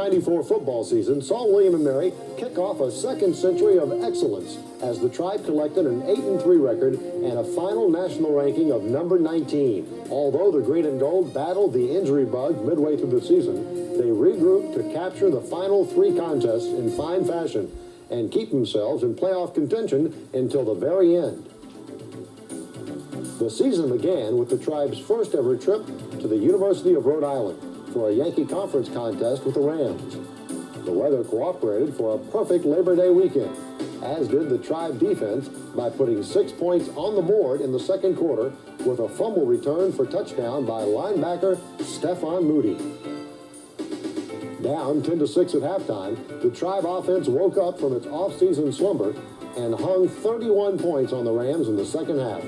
1994 football season saw William & Mary kick off a second century of excellence as the Tribe collected an 8-3 record and a final national ranking of number 19. Although the Green and Gold battled the injury bug midway through the season, they regrouped to capture the final 3 contests in fine fashion and keep themselves in playoff contention until the very end. The season began with the Tribe's first ever trip to the University of Rhode Island for a Yankee Conference contest with the Rams. The weather cooperated for a perfect Labor Day weekend, as did the Tribe defense by putting 6 points on the board in the second quarter with a fumble return for touchdown by linebacker Stephon Moody. Down 10-6 at halftime, the Tribe offense woke up from its off-season slumber and hung 31 points on the Rams in the second half.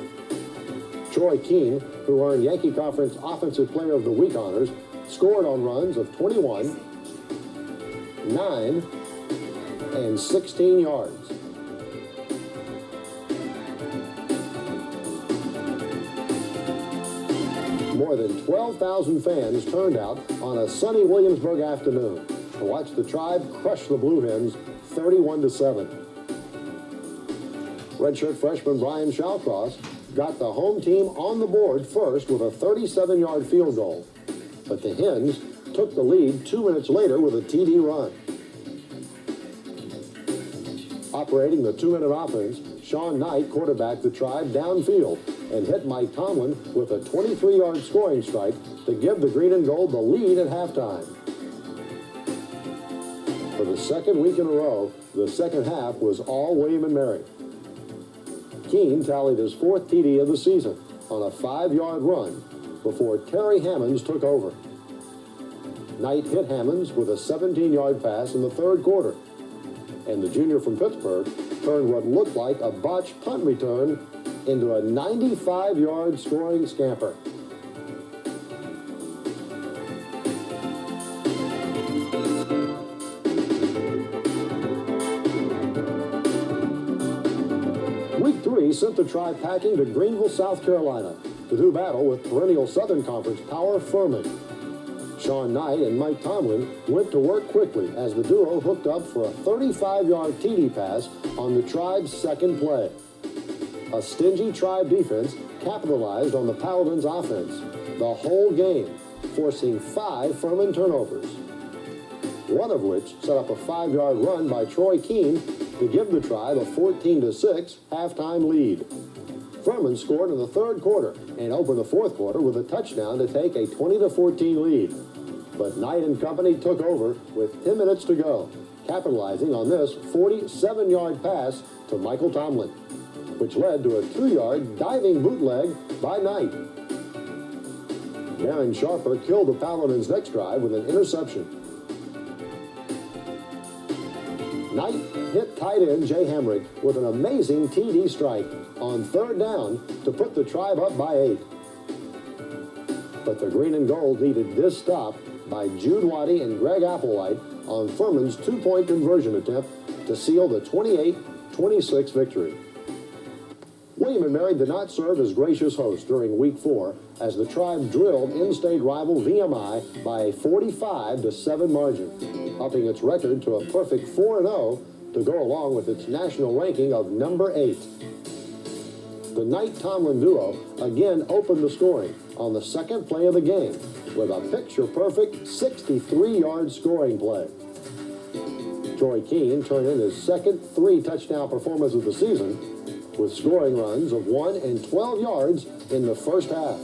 Troy Keane, who earned Yankee Conference Offensive Player of the Week honors, scored on runs of 21, 9, and 16 yards. More than 12,000 fans turned out on a sunny Williamsburg afternoon to watch the Tribe crush the Blue Hens 31-7. Redshirt freshman Brian Shawcross got the home team on the board first with a 37-yard field goal, but the Hens took the lead 2 minutes later with a TD run. Operating the 2-minute offense, Sean Knight quarterbacked the Tribe downfield and hit Mike Tomlin with a 23-yard scoring strike to give the Green and Gold the lead at halftime. For the second week in a row, the second half was all William & Mary. Keane tallied his 4th TD of the season on a 5-yard run before Terry Hammonds took over. Knight hit Hammonds with a 17-yard pass in the third quarter, and the junior from Pittsburgh turned what looked like a botched punt return into a 95-yard scoring scamper. Week 3 sent the Tribe packing to Greenville, South Carolina to do battle with perennial Southern Conference power Furman. Sean Knight and Mike Tomlin went to work quickly as the duo hooked up for a 35-yard TD pass on the Tribe's second play. A stingy Tribe defense capitalized on the Paladins' offense the whole game, forcing 5 Furman turnovers, one of which set up a 5-yard run by Troy Keane to give the Tribe a 14-6 halftime lead. Furman scored in the third quarter and opened the fourth quarter with a touchdown to take a 20-14 lead. But Knight and company took over with 10 minutes to go, capitalizing on this 47-yard pass to Michael Tomlin, which led to a 2-yard diving bootleg by Knight. Darren Sharper killed the Paladins' next drive with an interception. Knight hit tight end Jay Hamrick with an amazing TD strike on third down to put the Tribe up by 8. But the Green and Gold needed this stop by Jude Waddy and Greg Applewhite on Furman's 2-point conversion attempt to seal the 28-26 victory. William & Mary did not serve as gracious host during Week 4 as the Tribe drilled in-state rival VMI by a 45-7 margin, upping its record to a perfect 4-0 to go along with its national ranking of number 8. The Knight-Tomlin duo again opened the scoring on the second play of the game with a picture-perfect 63-yard scoring play. Troy Keane turned in his second 3-touchdown performance of the season with scoring runs of 1 and 12 yards in the first half.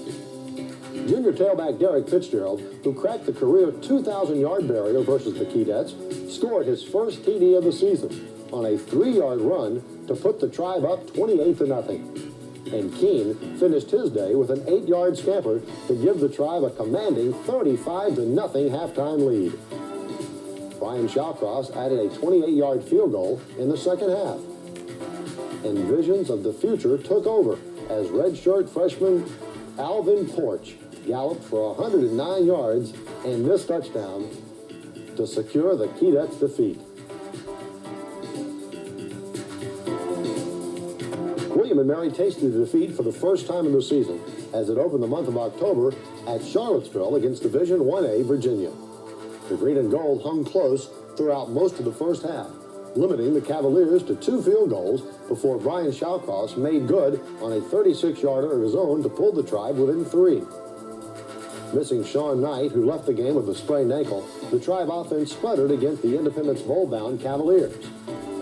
Junior tailback Derek Fitzgerald, who cracked the career 2,000-yard barrier versus the Keydets, scored his first TD of the season on a 3-yard run to put the Tribe up 28-0. And Keane finished his day with an 8-yard scamper to give the Tribe a commanding 35-0 halftime lead. Brian Shawcross added a 28-yard field goal in the second half. And visions of the future took over as redshirt freshman Alvin Porch galloped for 109 yards and this touchdown to secure the Keydets' defeat. William & Mary tasted the defeat for the first time in the season as it opened the month of October at Charlottesville against Division 1A Virginia. The green and gold hung close throughout most of the first half, limiting the Cavaliers to 2 field goals before Brian Shawcross made good on a 36-yarder of his own to pull the Tribe within 3. Missing Sean Knight, who left the game with a sprained ankle, the Tribe offense sputtered against the Independence Bowl-bound Cavaliers.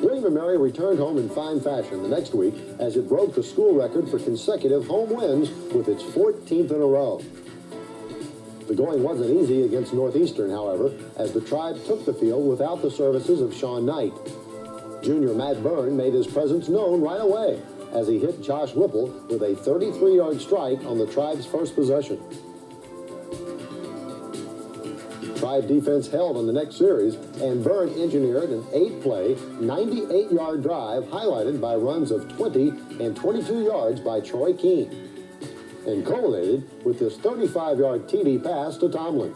William & Mary returned home in fine fashion the next week as it broke the school record for consecutive home wins with its 14th in a row. The going wasn't easy against Northeastern, however, as the Tribe took the field without the services of Sean Knight. Junior Matt Byrne made his presence known right away as he hit Josh Whipple with a 33-yard strike on the Tribe's first possession. Tribe defense held on the next series, and Byrne engineered an 8-play, 98-yard drive highlighted by runs of 20 and 22 yards by Troy Keene, and culminated with this 35-yard TD pass to Tomlin.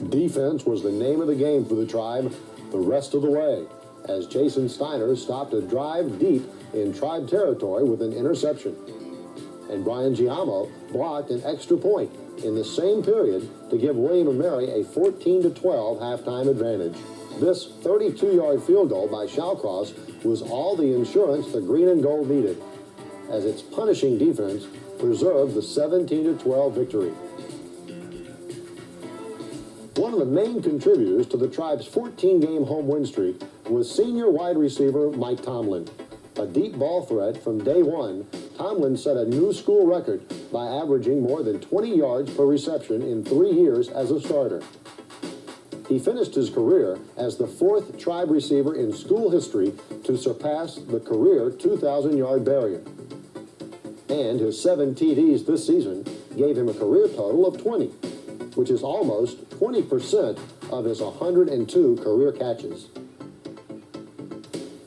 Defense was the name of the game for the Tribe the rest of the way, as Jason Steiner stopped a drive deep in Tribe territory with an interception. And Brian Giamo blocked an extra point in the same period to give William & Mary a 14-12 halftime advantage. This 32-yard field goal by Shawcross was all the insurance the green and gold needed, as its punishing defense preserved the 17-12 victory. One of the main contributors to the Tribe's 14-game home win streak was senior wide receiver Mike Tomlin. A deep ball threat from day one, Tomlin set a new school record by averaging more than 20 yards per reception in 3 years as a starter. He finished his career as the 4th Tribe receiver in school history to surpass the career 2,000-yard barrier. And his 7 TDs this season gave him a career total of 20, which is almost 20% of his 102 career catches.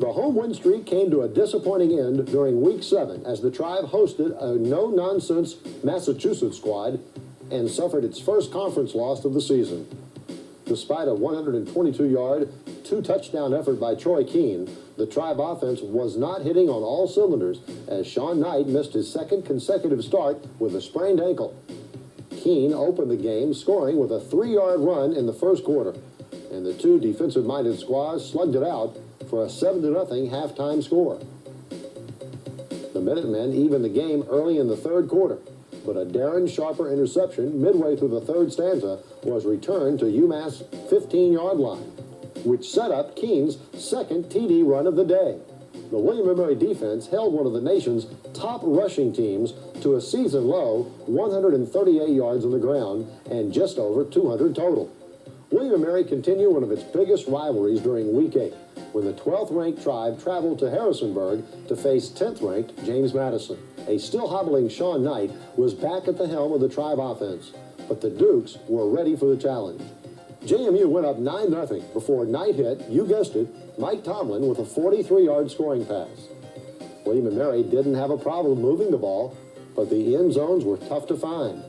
The home win streak came to a disappointing end during Week 7 as the Tribe hosted a no-nonsense Massachusetts squad and suffered its first conference loss of the season. Despite a 122-yard, 2-touchdown effort by Troy Keene, the Tribe offense was not hitting on all cylinders as Sean Knight missed his second consecutive start with a sprained ankle. Keene opened the game scoring with a 3-yard run in the first quarter, and the two defensive-minded squads slugged it out for a 7-0 halftime score. The Minutemen evened the game early in the third quarter, but a Darren Sharper interception midway through the third stanza was returned to UMass 15-yard line, which set up Keene's second TD run of the day. The William & Mary defense held one of the nation's top rushing teams to a season-low 138 yards on the ground and just over 200 total. William & Mary continued one of its biggest rivalries during Week 8, when the 12th-ranked Tribe traveled to Harrisonburg to face 10th-ranked James Madison. A still hobbling Sean Knight was back at the helm of the Tribe offense, but the Dukes were ready for the challenge. JMU went up 9-0 before Knight hit, you guessed it, Mike Tomlin with a 43-yard scoring pass. William & Mary didn't have a problem moving the ball, but the end zones were tough to find.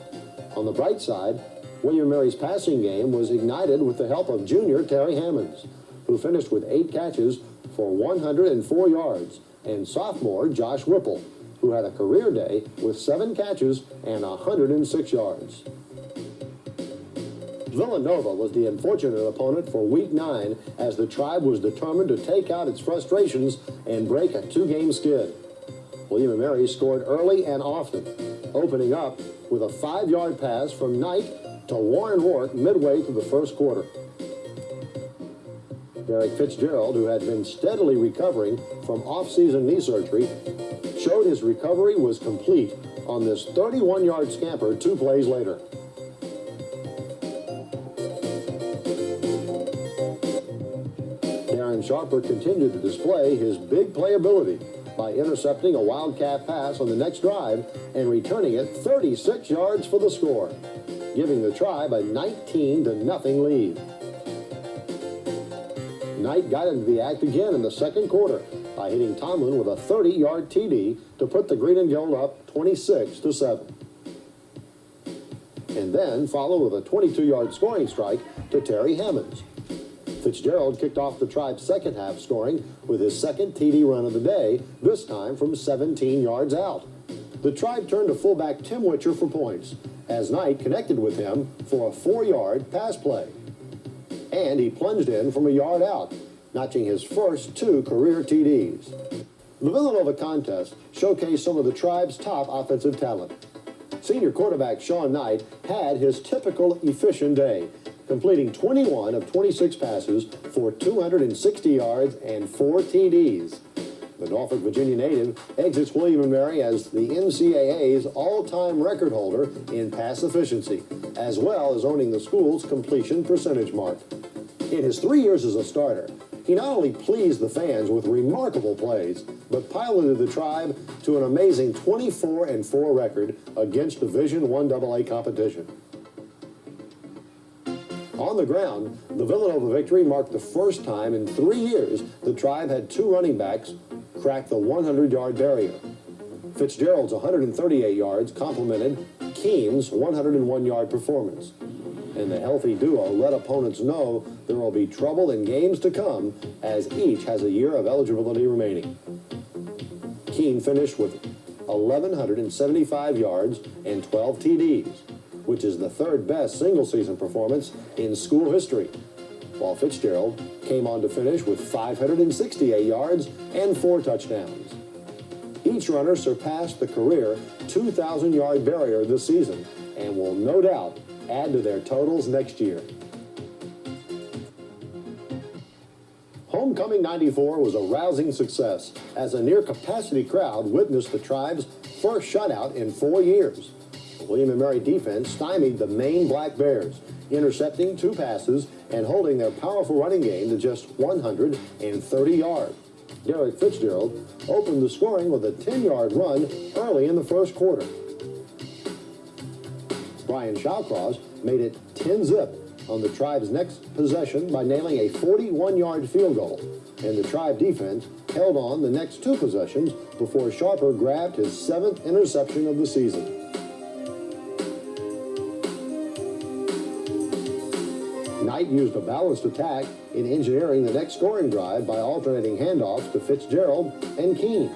On the bright side, William & Mary's passing game was ignited with the help of junior Terry Hammonds, who finished with 8 catches for 104 yards, and sophomore Josh Whipple, who had a career day with 7 catches and 106 yards. Villanova was the unfortunate opponent for Week 9 as the Tribe was determined to take out its frustrations and break a 2-game skid. William & Mary scored early and often, opening up with a 5-yard pass from Knight to Warren Rourke midway through the first quarter. Derek Fitzgerald, who had been steadily recovering from off-season knee surgery, showed his recovery was complete on this 31-yard scamper 2 plays later. Darren Sharper continued to display his big playability by intercepting a Wildcat pass on the next drive and returning it 36 yards for the score, giving the Tribe a 19-0 lead. Knight got into the act again in the second quarter by hitting Tomlin with a 30-yard TD to put the Green and Gold up 26-7. And then followed with a 22-yard scoring strike to Terry Hammonds. Fitzgerald kicked off the Tribe's second half scoring with his second TD run of the day, this time from 17 yards out. The Tribe turned to fullback Tim Witcher for points, as Knight connected with him for a 4-yard pass play. And he plunged in from a yard out, notching his first 2 career TDs. The Villanova contest showcased some of the Tribe's top offensive talent. Senior quarterback Sean Knight had his typical efficient day, completing 21 of 26 passes for 260 yards and 4 TDs. The Norfolk, Virginia native exits William & Mary as the NCAA's all-time record holder in pass efficiency, as well as owning the school's completion percentage mark. In his 3 years as a starter, he not only pleased the fans with remarkable plays, but piloted the Tribe to an amazing 24-4 record against Division I AA competition. On the ground, the Villanova victory marked the first time in 3 years the Tribe had 2 running backs crack the 100-yard barrier. Fitzgerald's 138 yards complemented Keane's 101-yard performance. And the healthy duo let opponents know there will be trouble in games to come, as each has a year of eligibility remaining. Keane finished with 1,175 yards and 12 TDs, which is the 3rd best single-season performance in school history, while Fitzgerald came on to finish with 568 yards and 4 touchdowns. Each runner surpassed the career 2,000-yard barrier this season and will no doubt add to their totals next year. Homecoming 94 was a rousing success as a near-capacity crowd witnessed the Tribe's first shutout in 4 years. The William & Mary defense stymied the Maine Black Bears, intercepting 2 passes and holding their powerful running game to just 130 yards. Derek Fitzgerald opened the scoring with a 10-yard run early in the first quarter. Brian Shawcross made it 10-zip on the Tribe's next possession by nailing a 41-yard field goal, and the Tribe defense held on the next 2 possessions before Sharper grabbed his 7th interception of the season. Knight used a balanced attack in engineering the next scoring drive by alternating handoffs to Fitzgerald and Keane,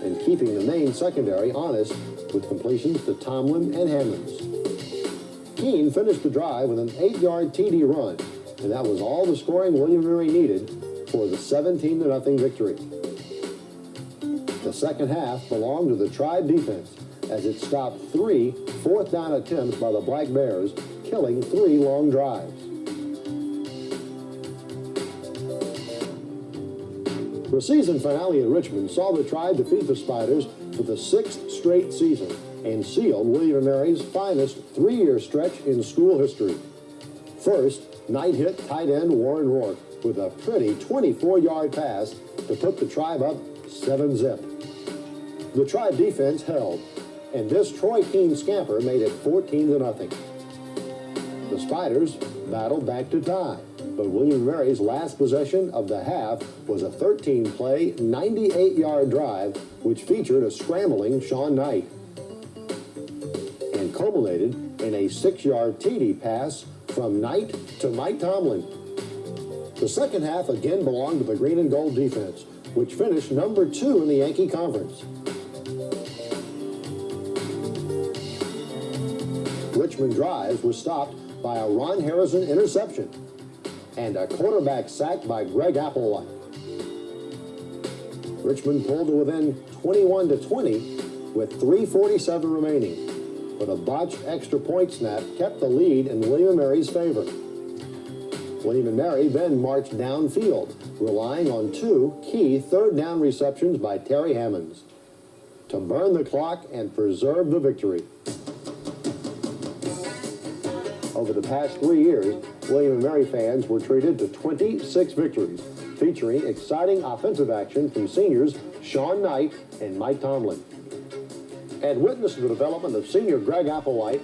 and keeping the Maine secondary honest with completions to Tomlin and Hammonds. Keane finished the drive with an 8-yard TD run, and that was all the scoring William & Mary needed for the 17-0 victory. The second half belonged to the Tribe defense as it stopped 3 fourth-down attempts by the Black Bears, killing 3 long drives. The season finale in Richmond saw the Tribe defeat the Spiders for the 6th straight season and sealed William & Mary's finest 3-year stretch in school history. First, Knight hit tight end Warren Rourke with a pretty 24-yard pass to put the Tribe up 7-zip. The Tribe defense held, and this Troy Keane scamper made it 14-0. The Spiders battled back to tie, but William & Mary's last possession of the half was a 13-play, 98-yard drive, which featured a scrambling Sean Knight, and culminated in a 6-yard TD pass from Knight to Mike Tomlin. The second half again belonged to the Green and Gold defense, which finished number 2 in the Yankee Conference. Richmond drives were stopped by a Ron Harrison interception and a quarterback sack by Greg Applewhite. Richmond pulled to within 21-20 with 3:47 remaining, but a botched extra point snap kept the lead in William & Mary's favor. William & Mary then marched downfield, relying on 2 key third-down receptions by Terry Hammonds to burn the clock and preserve the victory. Over the past 3 years, William & Mary fans were treated to 26 victories, featuring exciting offensive action from seniors Sean Knight and Mike Tomlin, and witnessed the development of senior Greg Applewhite